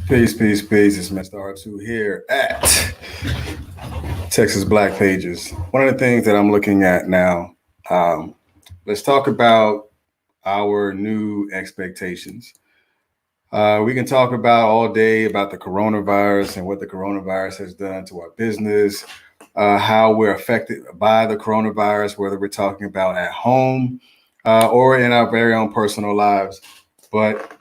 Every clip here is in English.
Peace, peace, peace. It's Mr. R2 here at Texas Black Pages. One of the things that I'm looking at now, let's talk about our new expectations. We can talk about all day about the coronavirus and what the coronavirus has done to our business, how we're affected by the coronavirus, whether we're talking about at home or in our very own personal lives. But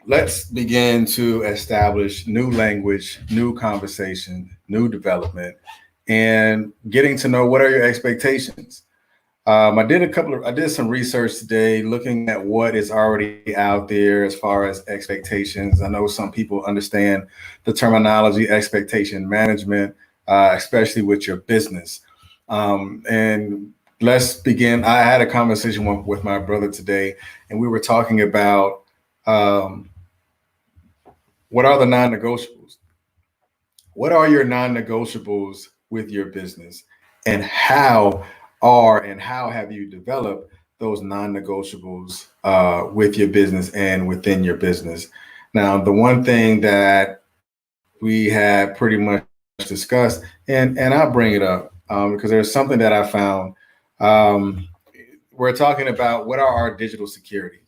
let's begin to establish new language, new conversation, new development, and getting to know what are your expectations. I did some research today looking at what is already out there as far as expectations. I know some people understand the terminology expectation management, especially with your business. And let's begin. I had a conversation with my brother today, and we were talking about um, what are the non-negotiables? What are your non-negotiables with your business? And how have you developed those non-negotiables with your business and within your business? Now, the one thing that we had pretty much discussed, and I'll bring it up because there's something that I found. Um, we're talking about what are our digital security.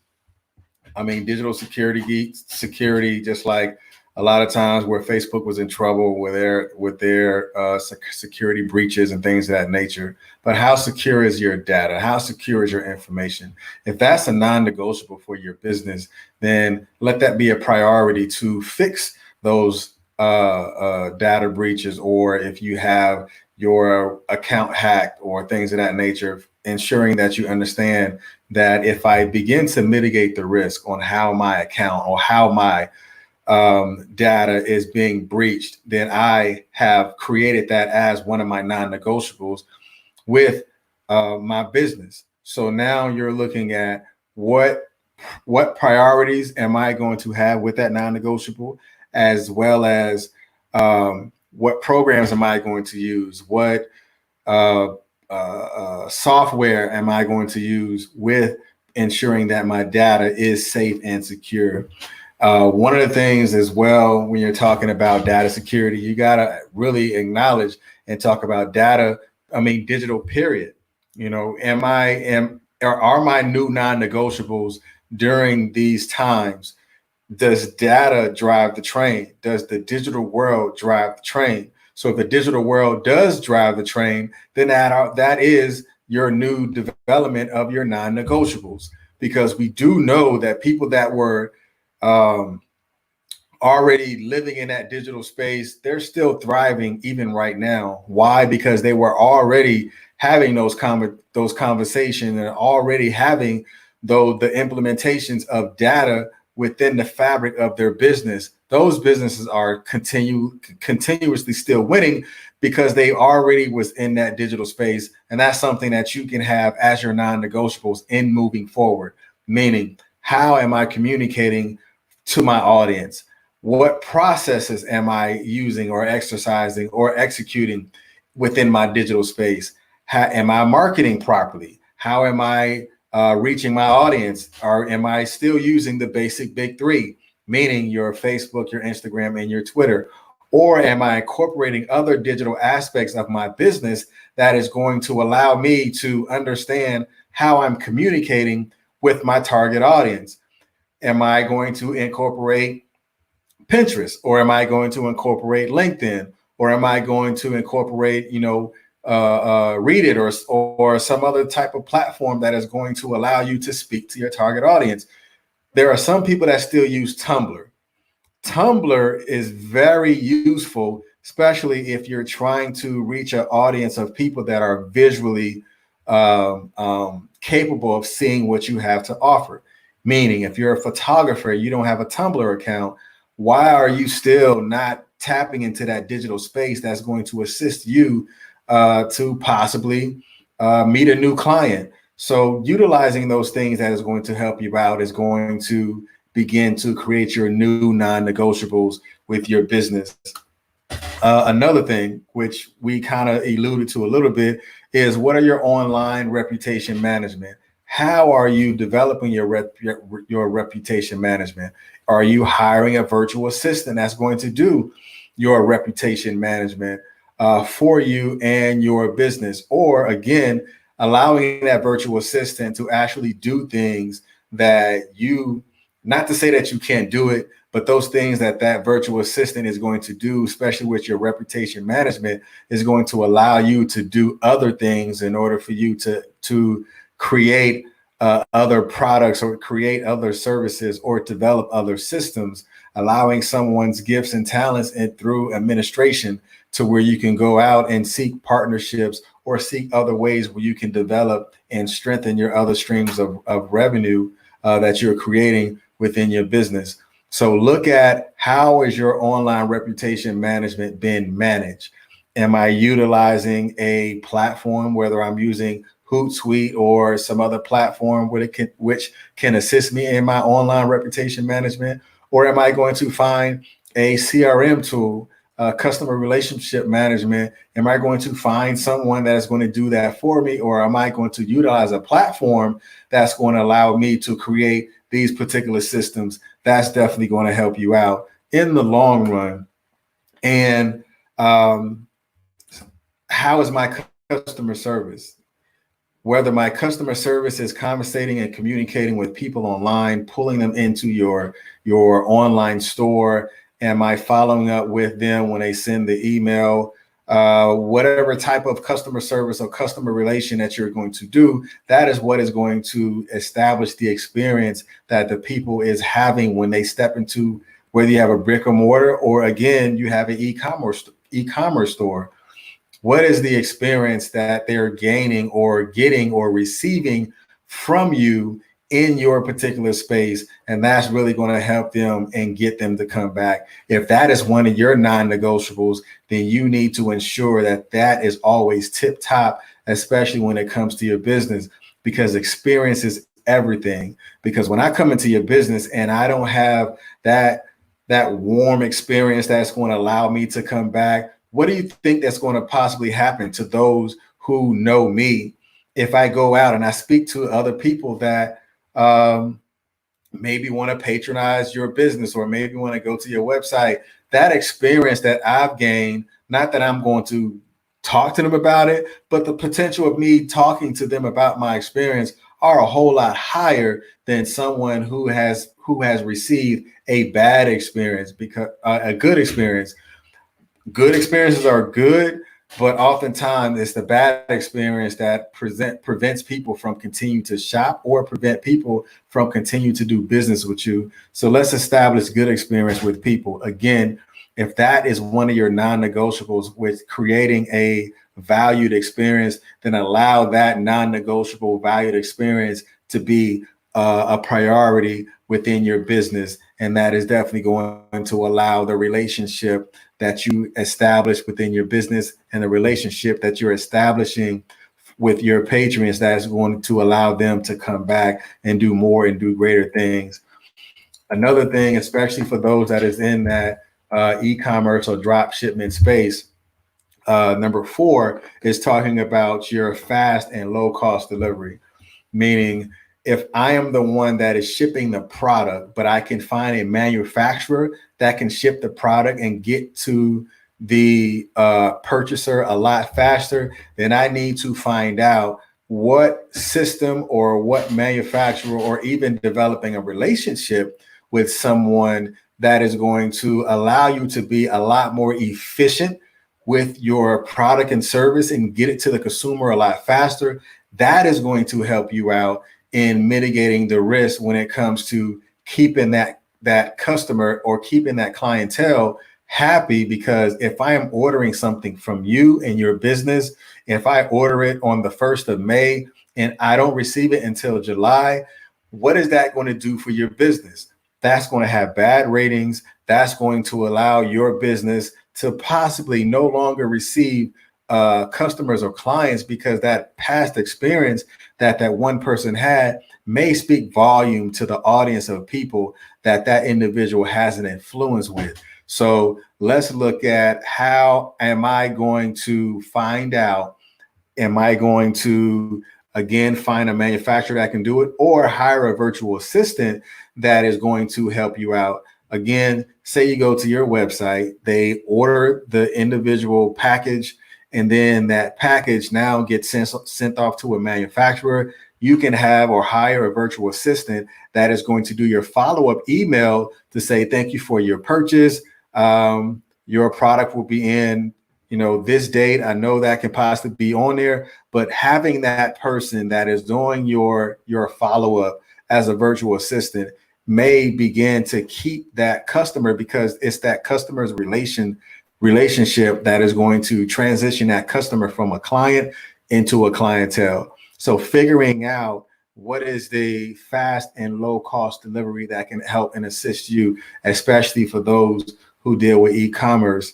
I mean, digital security, just like a lot of times where Facebook was in trouble with their security breaches and things of that nature. But how secure is your data? How secure is your information? If that's a non-negotiable for your business, then let that be a priority to fix those data breaches, or if you have your account hacked or things of that nature, ensuring that you understand that if I begin to mitigate the risk on how my account or how my data is being breached, then I have created that as one of my non-negotiables with my business. So now you're looking at what priorities am I going to have with that non-negotiable, as well as what programs am I going to use, what uh, software am I going to use with ensuring that my data is safe and secure. One of the things as well, when you're talking about data security, you got to really acknowledge and talk about data. I mean, digital period. You know, are my new non-negotiables during these times? Does data drive the train? Does the digital world drive the train? So if the digital world does drive the train, then that is your new development of your non-negotiables, because we do know that people that were um, already living in that digital space, they're still thriving even right now. Why? Because they were already having those conversations and already having the implementations of data within the fabric of their business. Those businesses are continuously still winning because they already was in that digital space, and that's something that you can have as your non-negotiables in moving forward. Meaning, how am I communicating to my audience? What processes am I using or exercising or executing within my digital space? How am I marketing properly? How am I reaching my audience? Or am I still using the basic big three, meaning your Facebook, your Instagram, and your Twitter? Or am I incorporating other digital aspects of my business that is going to allow me to understand how I'm communicating with my target audience? Am I going to incorporate Pinterest, or am I going to incorporate LinkedIn, or am I going to incorporate, Read It, or some other type of platform that is going to allow you to speak to your target audience? There are some people that still use Tumblr. Tumblr is very useful, especially if you're trying to reach an audience of people that are visually capable of seeing what you have to offer. Meaning, if you're a photographer, you don't have a Tumblr account, why are you still not tapping into that digital space that's going to assist you to possibly meet a new client? So utilizing those things that is going to help you out is going to begin to create your new non-negotiables with your business. Another thing, which we kind of alluded to a little bit, is what are your online reputation management? How are you developing your reputation management? Are you hiring a virtual assistant that's going to do your reputation management for you and your business? Or again, allowing that virtual assistant to actually do things that you, not to say that you can't do it, but those things that that virtual assistant is going to do, especially with your reputation management, is going to allow you to do other things in order for you to create other products or create other services or develop other systems, allowing someone's gifts and talents and through administration to where you can go out and seek partnerships or seek other ways where you can develop and strengthen your other streams of revenue that you're creating within your business. So look at, how is your online reputation management being managed? Am I utilizing a platform, whether I'm using Hootsuite or some other platform which can assist me in my online reputation management? Or am I going to find a CRM tool, customer relationship management? Am I going to find someone that's going to do that for me? Or am I going to utilize a platform that's going to allow me to create these particular systems? That's definitely going to help you out in the long run. And how is my customer service? Whether my customer service is conversating and communicating with people online, pulling them into your online store, am I following up with them when they send the email? Whatever type of customer service or customer relation that you're going to do, that is what is going to establish the experience that the people is having when they step into, whether you have a brick and mortar or again, you have an e-commerce store. What is the experience that they're gaining or getting or receiving from you in your particular space? And that's really going to help them and get them to come back. If that is one of your non-negotiables, then you need to ensure that that is always tip top, especially when it comes to your business, because experience is everything. Because when I come into your business and I don't have that warm experience that's going to allow me to come back, what do you think that's going to possibly happen to those who know me if I go out and I speak to other people that maybe want to patronize your business or maybe want to go to your website? That experience that I've gained, not that I'm going to talk to them about it, but the potential of me talking to them about my experience are a whole lot higher than someone who has received a bad experience, because a good experience. Good experiences are good, but oftentimes it's the bad experience that prevents people from continuing to shop or prevent people from continuing to do business with you. So let's establish good experience with people. Again, if that is one of your non-negotiables with creating a valued experience, then allow that non-negotiable valued experience to be a priority within your business. And that is definitely going to allow the relationship that you establish within your business and the relationship that you're establishing with your patrons, that's going to allow them to come back and do more and do greater things. Another thing, especially for those that is in that e-commerce or drop shipment space, number 4 is talking about your fast and low cost delivery. Meaning, if I am the one that is shipping the product, but I can find a manufacturer that can ship the product and get to the purchaser a lot faster, then I need to find out what system or what manufacturer, or even developing a relationship with someone that is going to allow you to be a lot more efficient with your product and service and get it to the consumer a lot faster. That is going to help you out in mitigating the risk when it comes to keeping that customer or keeping that clientele happy. Because if I am ordering something from you and your business, if I order it on the 1st of May and I don't receive it until July, what is that going to do for your business? That's going to have bad ratings. That's going to allow your business to possibly no longer receive customers or clients, because that past experience that one person had may speak volume to the audience of people that individual has an influence with. So let's look at, how am I going to find out? Am I going to again, find a manufacturer that can do it, or hire a virtual assistant that is going to help you out. Again, say you go to your website, they order the individual package, and then that package now gets sent off to a manufacturer. You can have or hire a virtual assistant that is going to do your follow-up email to say, thank you for your purchase. Your product will be in, this date. I know that can possibly be on there, but having that person that is doing your follow-up as a virtual assistant may begin to keep that customer, because it's that customer's relationship that is going to transition that customer from a client into a clientele. So figuring out what is the fast and low cost delivery that can help and assist you, especially for those who deal with e-commerce.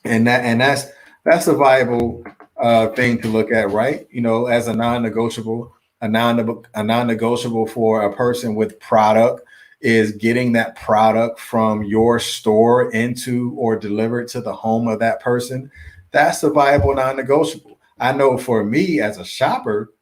And that's a viable thing to look at, right? As a non-negotiable for a person with product is getting that product from your store into or delivered to the home of that person. That's a viable non-negotiable. I know for me as a shopper,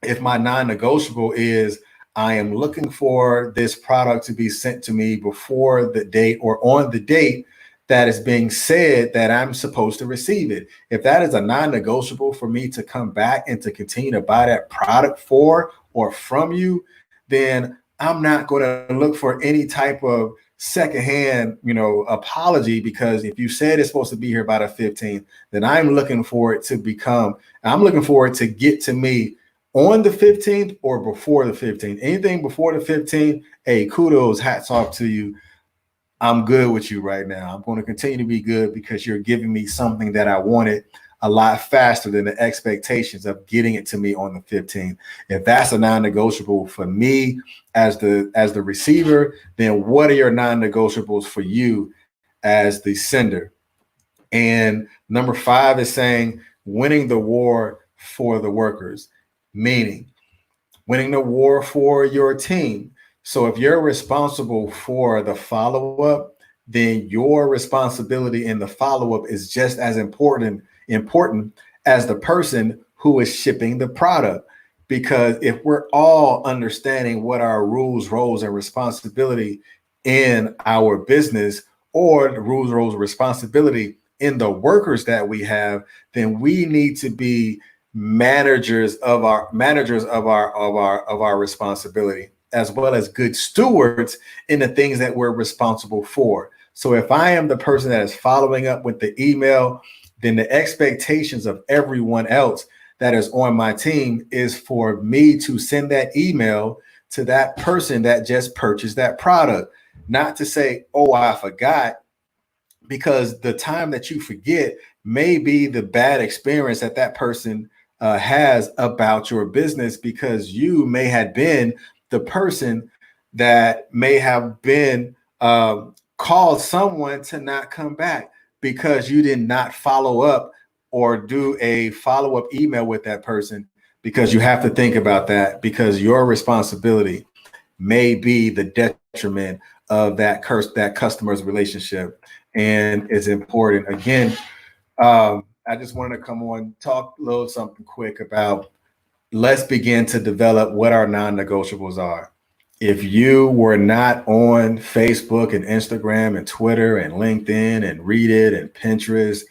if my non-negotiable is I am looking for this product to be sent to me before the date or on the date that is being said that I'm supposed to receive it. If that is a non-negotiable for me to come back and to continue to buy that product for or from you, then I'm not going to look for any type of secondhand, apology, because if you said it's supposed to be here by the 15th, then I'm looking for it to get to me on the 15th or before the 15th. Anything before the 15th, hey, kudos, hats off to you. I'm good with you right now. I'm going to continue to be good because you're giving me something that I wanted a lot faster than the expectations of getting it to me on the 15th. If that's a non-negotiable for me as the receiver, then what are your non-negotiables for you as the sender? And number 5 is saying winning the war for the workers, meaning winning the war for your team. So if you're responsible for the follow-up, then your responsibility in the follow-up is just as important as the person who is shipping the product. Because if we're all understanding what our rules, roles, and responsibility in our business, or the rules, roles, responsibility in the workers that we have, then we need to be managers of our responsibility, as well as good stewards in the things that we're responsible for. So if I am the person that is following up with the email, then the expectations of everyone else that is on my team is for me to send that email to that person that just purchased that product. Not to say, oh, I forgot, because the time that you forget may be the bad experience that person has about your business, because you may have been the person that may have been called someone to not come back because you did not follow up or do a follow-up email with that person. Because you have to think about that, because your responsibility may be the detriment of that customer's relationship. And it's important. Again, I just wanted to come on, talk a little something quick about, let's begin to develop what our non-negotiables are. If you were not on Facebook and Instagram and Twitter and LinkedIn and Read It and Pinterest,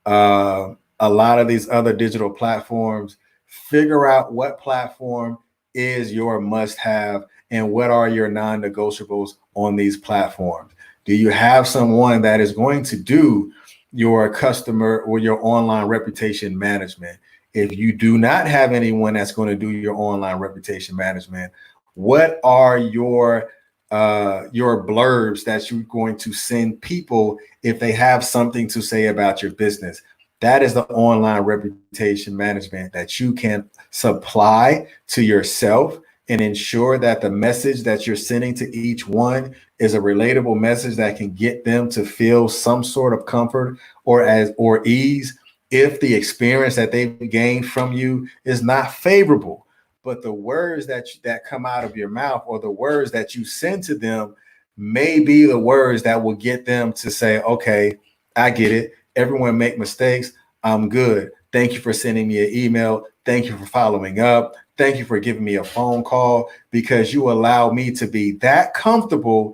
a lot of these other digital platforms, figure out what platform is your must-have and what are your non-negotiables on these platforms. Do you have someone that is going to do your customer or your online reputation management? If you do not have anyone that's going to do your online reputation management, what are your blurbs that you're going to send people if they have something to say about your business? That is the online reputation management that you can supply to yourself and ensure that the message that you're sending to each one is a relatable message that can get them to feel some sort of comfort or ease if the experience that they've gained from you is not favorable. But the words that come out of your mouth, or the words that you send to them, may be the words that will get them to say, okay, I get it. Everyone make mistakes. I'm good. Thank you for sending me an email. Thank you for following up. Thank you for giving me a phone call, because you allow me to be that comfortable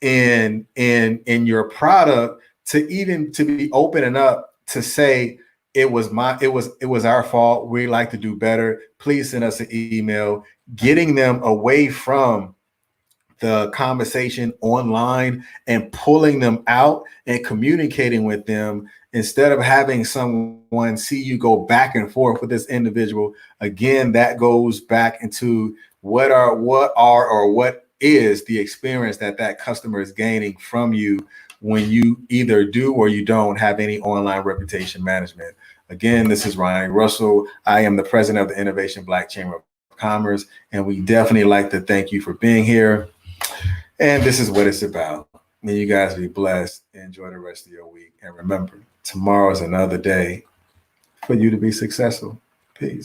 in your product to be open enough to say it was our fault. We like to do better. Please send us an email. Getting them away from the conversation online and pulling them out and communicating with them, instead of having someone see you go back and forth with this individual. Again, that goes back into what is the experience that customer is gaining from you when you either do or you don't have any online reputation management. Again, this is Ryan Russell. I am the president of the Innovation Black Chamber of Commerce, and we definitely like to thank you for being here. And this is what it's about. May you guys be blessed. Enjoy the rest of your week. And remember, tomorrow is another day for you to be successful. Peace.